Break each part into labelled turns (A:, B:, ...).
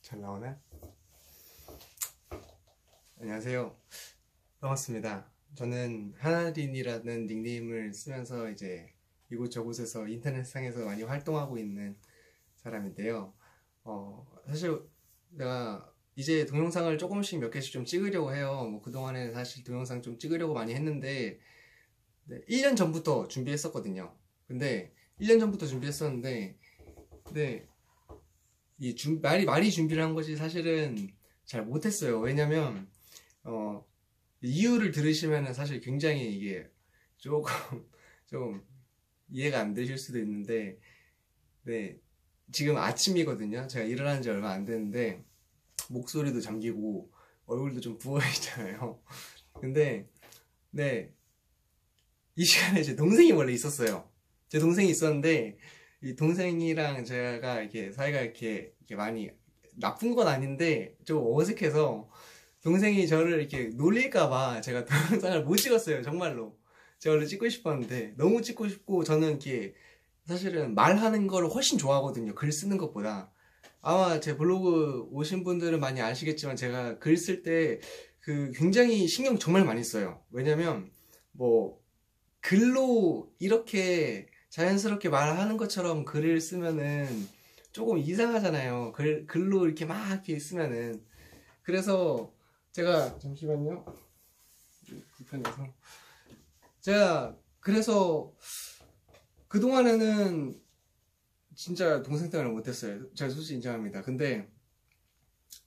A: 잘 나오나? 안녕하세요. 반갑습니다. 저는 하나린이라는 닉네임을 쓰면서 이제 이곳저곳에서 인터넷상에서 많이 활동하고 있는 사람인데요. 사실 내가 이제 동영상을 조금씩 몇 개씩 좀 찍으려고 해요. 뭐 그동안에 사실 동영상 좀 찍으려고 많이 했는데 1년 전부터 준비했었거든요. 근데 1년 전부터 준비했었는데 네, 말이 준비를 한 거지 사실은 잘 못했어요. 왜냐면 이유를 들으시면은 사실 굉장히 이게 조금 좀 이해가 안 되실 수도 있는데, 네, 지금 아침이거든요. 제가 일어난 지 얼마 안 됐는데 목소리도 잠기고 얼굴도 좀 부어 있잖아요. 근데 네, 이 시간에 제 동생이 원래 있었어요. 제 동생이 있었는데 이 동생이랑 제가 이렇게 사이가 이렇게 많이 나쁜 건 아닌데 좀 어색해서 동생이 저를 이렇게 놀릴까봐 제가 동영상을 못 찍었어요. 정말로 제가 원래 찍고 싶었는데 너무 찍고 싶고, 저는 이렇게 사실은 말하는 거를 훨씬 좋아하거든요, 글 쓰는 것보다. 아마 제 블로그 오신 분들은 많이 아시겠지만 제가 글 쓸 때 굉장히 신경 정말 많이 써요. 왜냐면 뭐 글로 이렇게 자연스럽게 말하는 것처럼 글을 쓰면은 조금 이상하잖아요. 글로 이렇게 막 이렇게 쓰면은. 그래서 제가 잠시만요. 불편해서. 제가 그래서 그동안에는 진짜 동생 때문에 못했어요. 제가 솔직히 인정합니다. 근데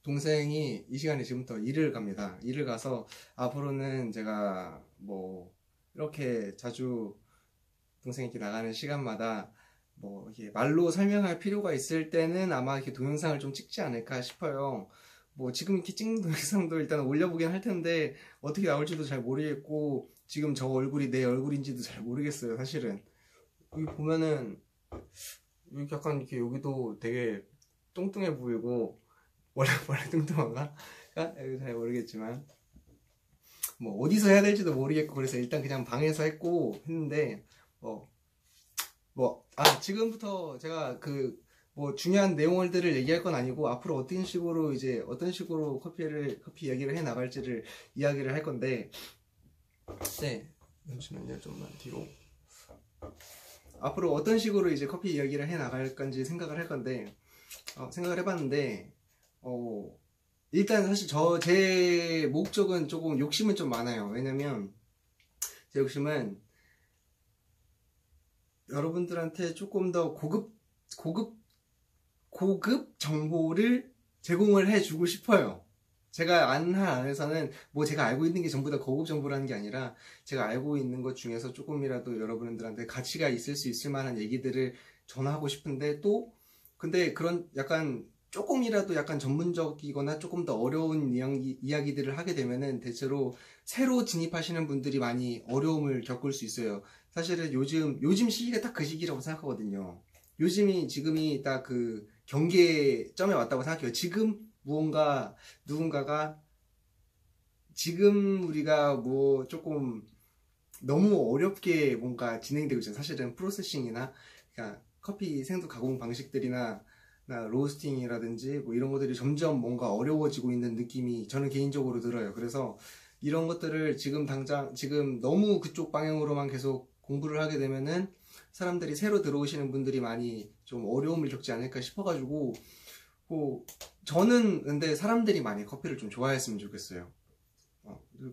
A: 동생이 이 시간에 지금부터 일을 갑니다. 일을 가서 앞으로는 제가 뭐 이렇게 자주 동생이 이렇게 나가는 시간마다 뭐 이렇게 말로 설명할 필요가 있을 때는 아마 이렇게 동영상을 좀 찍지 않을까 싶어요. 뭐 지금 이렇게 찍는 동영상도 일단 올려보긴 할 텐데 어떻게 나올지도 잘 모르겠고, 지금 저 얼굴이 내 얼굴인지도 잘 모르겠어요, 사실은. 여기 보면은 여기 약간 이렇게 여기도 되게 뚱뚱해 보이고, 원래 뚱뚱한가? 잘 모르겠지만 뭐 어디서 해야 될지도 모르겠고, 그래서 일단 그냥 방에서 했는데 지금부터 제가 뭐 중요한 내용들을 얘기할 건 아니고 앞으로 어떤 식으로 커피 얘기를 해 나갈지를 이야기를 할 건데, 네, 잠시만요, 좀만 뒤로. 앞으로 어떤 식으로 이제 커피 이야기를 해 나갈 건지 생각을 할 건데, 생각을 해봤는데, 일단 사실 제 목적은 조금 욕심은 좀 많아요. 왜냐면 제 욕심은 여러분들한테 조금 더 고급 정보를 제공을 해주고 싶어요. 제가 아는 한 안에서는 뭐 제가 알고 있는 게 전부 다 고급 정보라는 게 아니라 제가 알고 있는 것 중에서 조금이라도 여러분들한테 가치가 있을 수 있을 만한 얘기들을 전하고 싶은데, 또 근데 그런 약간 조금이라도 약간 전문적이거나 조금 더 어려운 이야기들을 하게 되면은 대체로 새로 진입하시는 분들이 많이 어려움을 겪을 수 있어요. 사실은 요즘 시기가 딱 그 시기라고 생각하거든요. 지금이 딱 그 경계점에 왔다고 생각해요. 지금 누군가가 지금 우리가 뭐 조금 너무 어렵게 뭔가 진행되고 있잖아요. 사실은 프로세싱이나 그러니까 커피 생두 가공 방식들이나 로스팅이라든지 뭐 이런 것들이 점점 뭔가 어려워지고 있는 느낌이 저는 개인적으로 들어요. 그래서 이런 것들을 지금 너무 그쪽 방향으로만 계속 공부를 하게 되면은 사람들이 새로 들어오시는 분들이 많이 좀 어려움을 겪지 않을까 싶어가지고, 저는 근데 사람들이 많이 커피를 좀 좋아했으면 좋겠어요.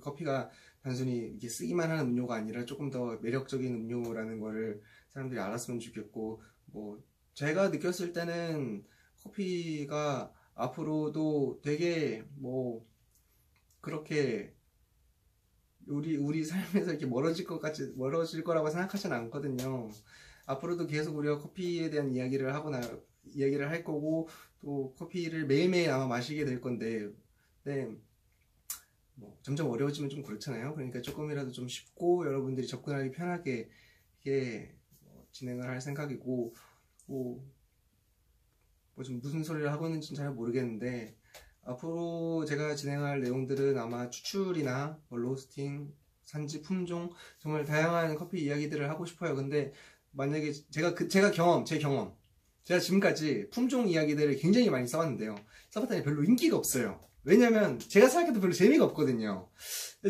A: 커피가 단순히 이렇게 쓰기만 하는 음료가 아니라 조금 더 매력적인 음료라는 거를 사람들이 알았으면 좋겠고, 뭐 제가 느꼈을 때는 커피가 앞으로도 되게 뭐 그렇게 우리 삶에서 이렇게 멀어질 거라고 생각하지는 않거든요. 앞으로도 계속 우리가 커피에 대한 이야기를 할 거고, 또 커피를 매일매일 아마 마시게 될 건데, 네, 뭐 점점 어려워지면 좀 그렇잖아요. 그러니까 조금이라도 좀 쉽고 여러분들이 접근하기 편하게 이렇게 진행을 할 생각이고, 좀 무슨 소리를 하고 있는지는 잘 모르겠는데, 앞으로 제가 진행할 내용들은 아마 추출이나 로스팅, 산지, 품종, 정말 다양한 커피 이야기들을 하고 싶어요. 근데 만약에 제 경험, 제가 지금까지 품종 이야기들을 굉장히 많이 써봤는데요. 써봤더니 별로 인기가 없어요. 왜냐면 제가 생각해도 별로 재미가 없거든요.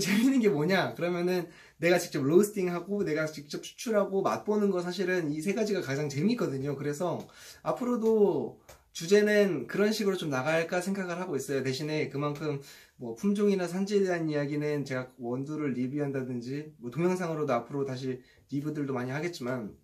A: 재밌는 게 뭐냐? 그러면은 내가 직접 로스팅하고 내가 직접 추출하고 맛보는 거 사실은 이 세 가지가 가장 재밌거든요. 그래서 앞으로도 주제는 그런 식으로 좀 나갈까 생각을 하고 있어요. 대신에 그만큼 뭐 품종이나 산지에 대한 이야기는 제가 원두를 리뷰한다든지 뭐 동영상으로도 앞으로 다시 리뷰들도 많이 하겠지만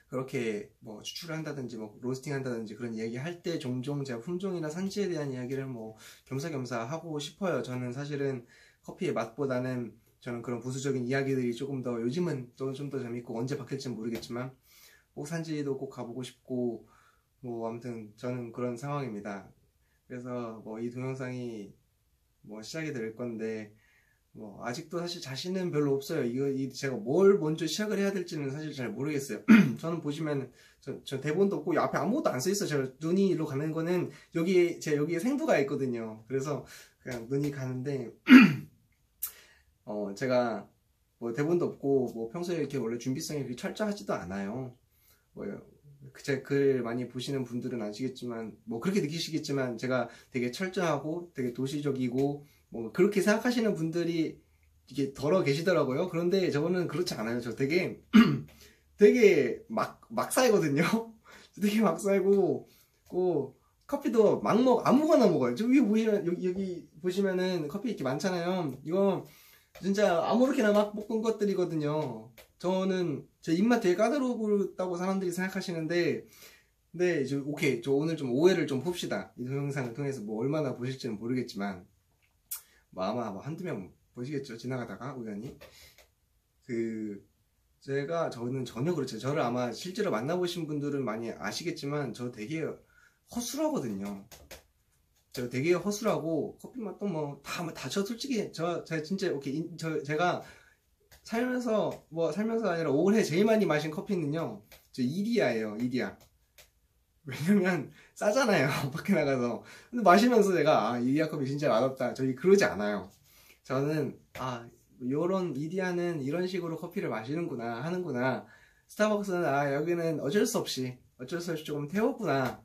A: 그렇게 뭐 추출을 한다든지 뭐 로스팅 한다든지 그런 이야기 할 때 종종 제가 품종이나 산지에 대한 이야기를 뭐 겸사겸사 하고 싶어요. 저는 사실은 커피의 맛보다는 저는 그런 부수적인 이야기들이 조금 더 요즘은 좀 더 재밌고 언제 바뀔지는 모르겠지만 꼭 산지도 꼭 가보고 싶고 뭐 아무튼 저는 그런 상황입니다. 그래서 뭐 이 동영상이 뭐 시작이 될 건데 뭐 아직도 사실 자신은 별로 없어요. 제가 뭘 먼저 시작을 해야 될지는 사실 잘 모르겠어요. 저는 보시면 저 대본도 없고 앞에 아무것도 안 써 있어요. 제가 눈이 일로 가는 거는 여기에 생두가 있거든요. 그래서 그냥 눈이 가는데 제가 뭐 대본도 없고 뭐 평소에 이렇게 원래 준비성이 그렇게 철저하지도 않아요. 뭐 제 글 많이 보시는 분들은 아시겠지만 뭐 그렇게 느끼시겠지만 제가 되게 철저하고 되게 도시적이고 뭐 그렇게 생각하시는 분들이 이게 덜어 계시더라고요. 그런데 저는 그렇지 않아요. 저 되게 되게 막 살거든요. 되게 막 살고 커피도 아무거나 먹어요. 저 위에 보시면 여기 보시면은 커피 이렇게 많잖아요. 이거 진짜 아무렇게나 막 볶은 것들이거든요. 저는 제 입맛 되게 까다롭다고 사람들이 생각하시는데 근데 이제 오케이 저 오늘 좀 오해를 좀 풉시다. 이 동영상을 통해서 뭐 얼마나 보실지는 모르겠지만 뭐 아마 뭐 한두 명 보시겠죠. 지나가다가 우연히 저는 전혀 그렇죠. 저를 아마 실제로 만나보신 분들은 많이 아시겠지만 저 되게 허술하거든요. 저 되게 허술하고 커피 맛도 뭐 저 솔직히 제가 진짜 오케이 제가 살면서 아니라 올해 제일 많이 마신 커피는요 저 이디야예요. 이디야. 왜냐면 싸잖아요. 밖에 나가서. 근데 마시면서 내가 이디야 커피 진짜 맛없다 저희 그러지 않아요. 저는 요런 이디야는 이런 식으로 커피를 마시는구나 하는구나. 스타벅스는 여기는 어쩔 수 없이 조금 태웠구나.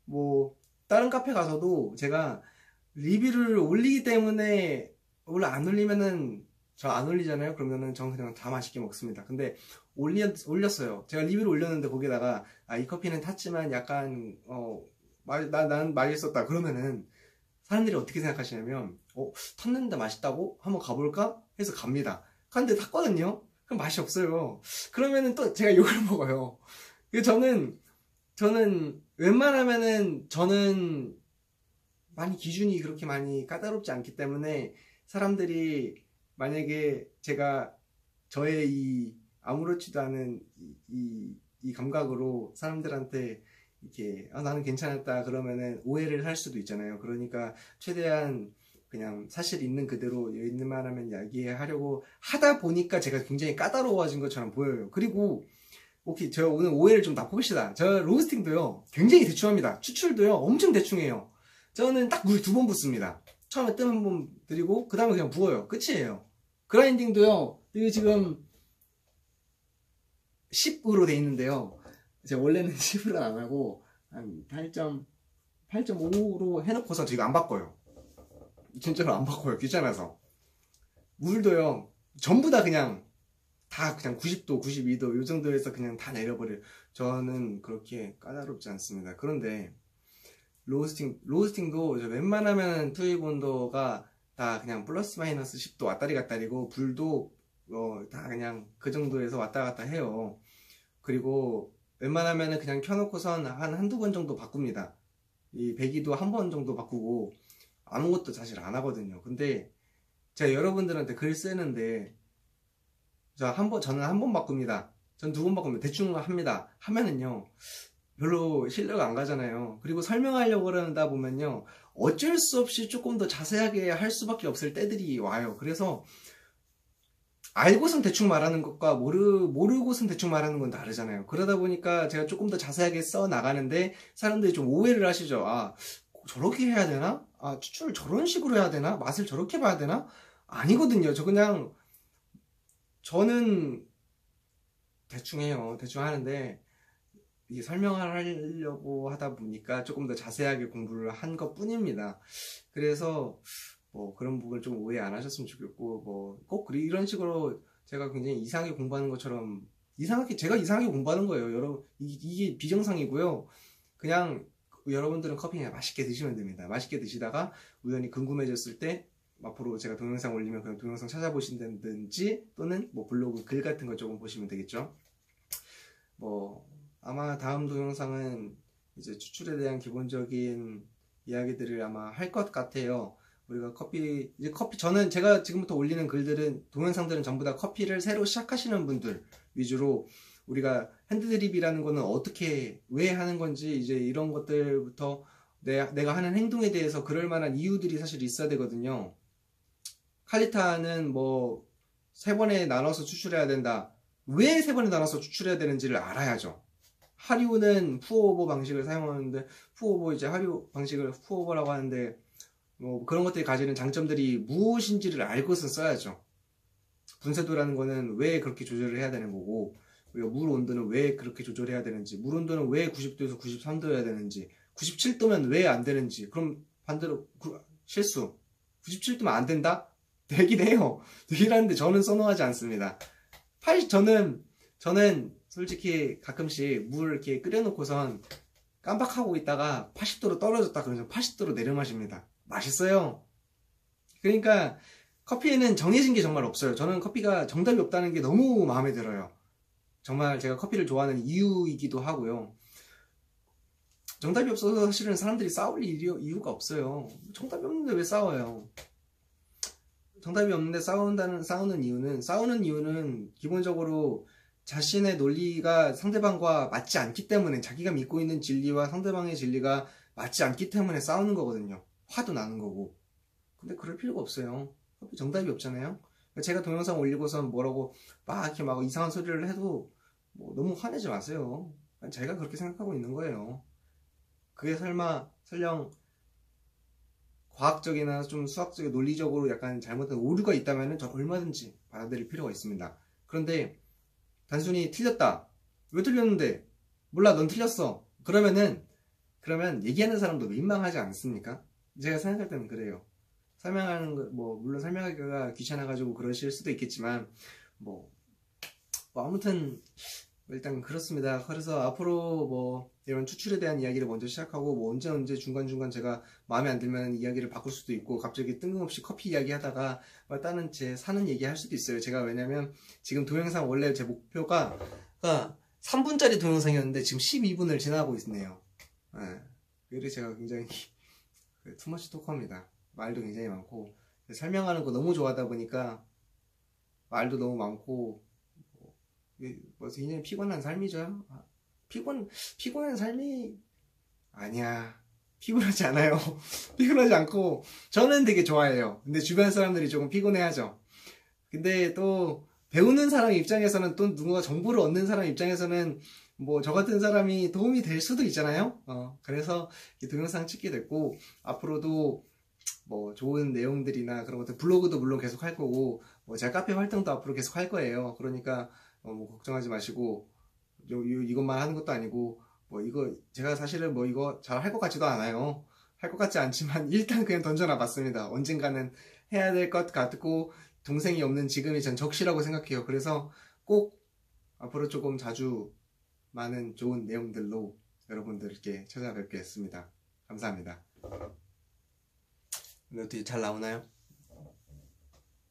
A: 뭐 다른 카페 가서도 제가 리뷰를 올리기 때문에 원래 안 올리면은 저 안 올리잖아요. 그러면은 저는 그냥 다 맛있게 먹습니다. 근데 올렸어요. 제가 리뷰를 올렸는데 거기다가 이 커피는 탔지만 약간 난 맛있었다. 그러면은 사람들이 어떻게 생각하시냐면 탔는데 맛있다고? 한번 가볼까? 해서 갑니다. 근데 탔거든요? 그럼 맛이 없어요. 그러면은 또 제가 욕을 먹어요. 저는 웬만하면은 저는 많이 기준이 그렇게 많이 까다롭지 않기 때문에 사람들이 만약에 제가 저의 이 아무렇지도 않은 이 감각으로 사람들한테 이렇게 나는 괜찮았다 그러면은 오해를 할 수도 있잖아요. 그러니까 최대한 그냥 사실 있는 그대로 있는 말 하면 이야기하려고 하다 보니까 제가 굉장히 까다로워진 것처럼 보여요. 그리고 오케이 저 오늘 오해를 좀 다 봅시다. 저 로스팅도요 굉장히 대충 합니다. 추출도요 엄청 대충 해요. 저는 딱 물 2번 붓습니다. 처음에 뜸 한 번 드리고 그 다음에 그냥 부어요. 끝이에요. 그라인딩도요 이게 지금 10으로 돼 있는데요. 제가 원래는 10으로 안 하고 한 8.5로 해놓고서 지금 안 바꿔요. 진짜로 안 바꿔요. 귀찮아서. 물도요 전부 다 그냥 90도, 92도 요 정도에서 그냥 다 내려버려요. 저는 그렇게 까다롭지 않습니다. 그런데 로스팅도 웬만하면 투입 온도가 다 그냥 플러스 마이너스 10도 왔다리 갔다리고 불도 다 그냥 그 정도에서 왔다 갔다 해요. 그리고 웬만하면 그냥 켜놓고선 한두 번 정도 바꿉니다. 이 배기도 한 번 정도 바꾸고 아무것도 사실 안 하거든요. 근데 제가 여러분들한테 글 쓰는데 저는 한 번 바꿉니다. 전 2번 바꿉니다. 대충 합니다. 하면은요 별로 신뢰가 안 가잖아요. 그리고 설명하려고 그러다 보면요 어쩔 수 없이 조금 더 자세하게 할 수밖에 없을 때들이 와요. 그래서 알고선 대충 말하는 것과 모르고선 대충 말하는 건 다르잖아요. 그러다 보니까 제가 조금 더 자세하게 써 나가는데 사람들이 좀 오해를 하시죠. 저렇게 해야 되나? 추출을 저런 식으로 해야 되나? 맛을 저렇게 봐야 되나? 아니거든요. 저는 대충 해요. 대충 하는데 이게 설명을 하려고 하다 보니까 조금 더 자세하게 공부를 한 것 뿐입니다. 그래서 뭐 그런 부분을 좀 오해 안 하셨으면 좋겠고, 뭐 꼭 이런 식으로 제가 굉장히 이상하게 공부하는 것처럼, 제가 이상하게 공부하는 거예요. 여러분, 이게 비정상이고요. 그냥 여러분들은 커피 그냥 맛있게 드시면 됩니다. 맛있게 드시다가 우연히 궁금해졌을 때 앞으로 제가 동영상 올리면 그냥 동영상 찾아보신다든지, 또는 뭐 블로그 글 같은 거 조금 보시면 되겠죠. 뭐 아마 다음 동영상은 이제 추출에 대한 기본적인 이야기들을 아마 할 것 같아요. 우리가 저는 제가 지금부터 올리는 글들은, 동영상들은 전부 다 커피를 새로 시작하시는 분들 위주로, 우리가 핸드드립이라는 거는 어떻게, 왜 하는 건지, 이제 이런 것들부터 내가 하는 행동에 대해서 그럴 만한 이유들이 사실 있어야 되거든요. 칼리타는 뭐 3번에 나눠서 추출해야 된다. 왜 3번에 나눠서 추출해야 되는지를 알아야죠. 하류는 푸어오버 방식을 사용하는데, 하류 방식을 푸어오버라고 하는데, 뭐 그런 것들이 가지는 장점들이 무엇인지를 알고서 써야죠. 분쇄도라는 거는 왜 그렇게 조절을 해야 되는 거고, 우리가 물 온도는 왜 그렇게 조절해야 되는지, 물 온도는 왜 90도에서 93도여야 되는지, 97도면 왜 안 되는지, 그럼 반대로 실수 97도면 안 된다? 되긴 해요. 되긴 하는데 저는 선호하지 않습니다. 저는 솔직히 가끔씩 물 이렇게 끓여놓고선 깜빡하고 있다가 80도로 떨어졌다 그러면 80도로 내려 마십니다. 맛있어요. 그러니까 커피에는 정해진 게 정말 없어요. 저는 커피가 정답이 없다는 게 너무 마음에 들어요. 정말 제가 커피를 좋아하는 이유이기도 하고요. 정답이 없어서 사실은 사람들이 싸울 이유가 없어요. 정답이 없는데 왜 싸워요? 정답이 없는데 싸우는 이유는 기본적으로 자신의 논리가 상대방과 맞지 않기 때문에, 자기가 믿고 있는 진리와 상대방의 진리가 맞지 않기 때문에 싸우는 거거든요. 화도 나는 거고. 근데 그럴 필요가 없어요. 정답이 없잖아요. 제가 동영상 올리고선 뭐라고 이렇게 이상한 소리를 해도 뭐 너무 화내지 마세요. 제가 그렇게 생각하고 있는 거예요. 그게 설령 과학적이나 좀 수학적인 논리적으로 약간 잘못된 오류가 있다면 저 얼마든지 받아들일 필요가 있습니다. 그런데 단순히 틀렸다. 왜 틀렸는데? 몰라, 넌 틀렸어. 그러면 얘기하는 사람도 민망하지 않습니까? 제가 생각할 때는 그래요. 설명하는 거, 물론 설명하기가 귀찮아가지고 그러실 수도 있겠지만, 아무튼, 일단 그렇습니다. 그래서 앞으로 이런 추출에 대한 이야기를 먼저 시작하고, 언제 중간중간 제가 마음에 안 들면 이야기를 바꿀 수도 있고, 갑자기 뜬금없이 커피 이야기 하다가 다른 제 사는 얘기 할 수도 있어요. 제가 왜냐면 지금 동영상 원래 제 목표가 3분짜리 동영상이었는데 지금 12분을 지나고 있네요. 그래서 제가 굉장히 투머치 토커입니다. 말도 굉장히 많고, 설명하는 거 너무 좋아하다 보니까 말도 너무 많고, 굉장히 피곤한 삶이죠. 피곤한 삶이 아니야. 피곤하지 않아요. 피곤하지 않고 저는 되게 좋아해요. 근데 주변 사람들이 조금 피곤해하죠. 근데 또 배우는 사람 입장에서는, 또 누군가 정보를 얻는 사람 입장에서는 저 같은 사람이 도움이 될 수도 있잖아요. 그래서 이 동영상 찍게 됐고, 앞으로도 좋은 내용들이나 그런 것들, 블로그도 물론 계속 할 거고, 제가 카페 활동도 앞으로 계속 할 거예요. 그러니까 걱정하지 마시고, 이것만 하는 것도 아니고, 제가 사실은 이거 잘 할 것 같지도 않아요. 할 것 같지 않지만 일단 그냥 던져놔 봤습니다. 언젠가는 해야 될 것 같고, 동생이 없는 지금이 전 적시라고 생각해요. 그래서 꼭 앞으로 조금 자주 많은 좋은 내용들로 여러분들께 찾아뵙겠습니다. 감사합니다. 근데 어떻게 잘 나오나요?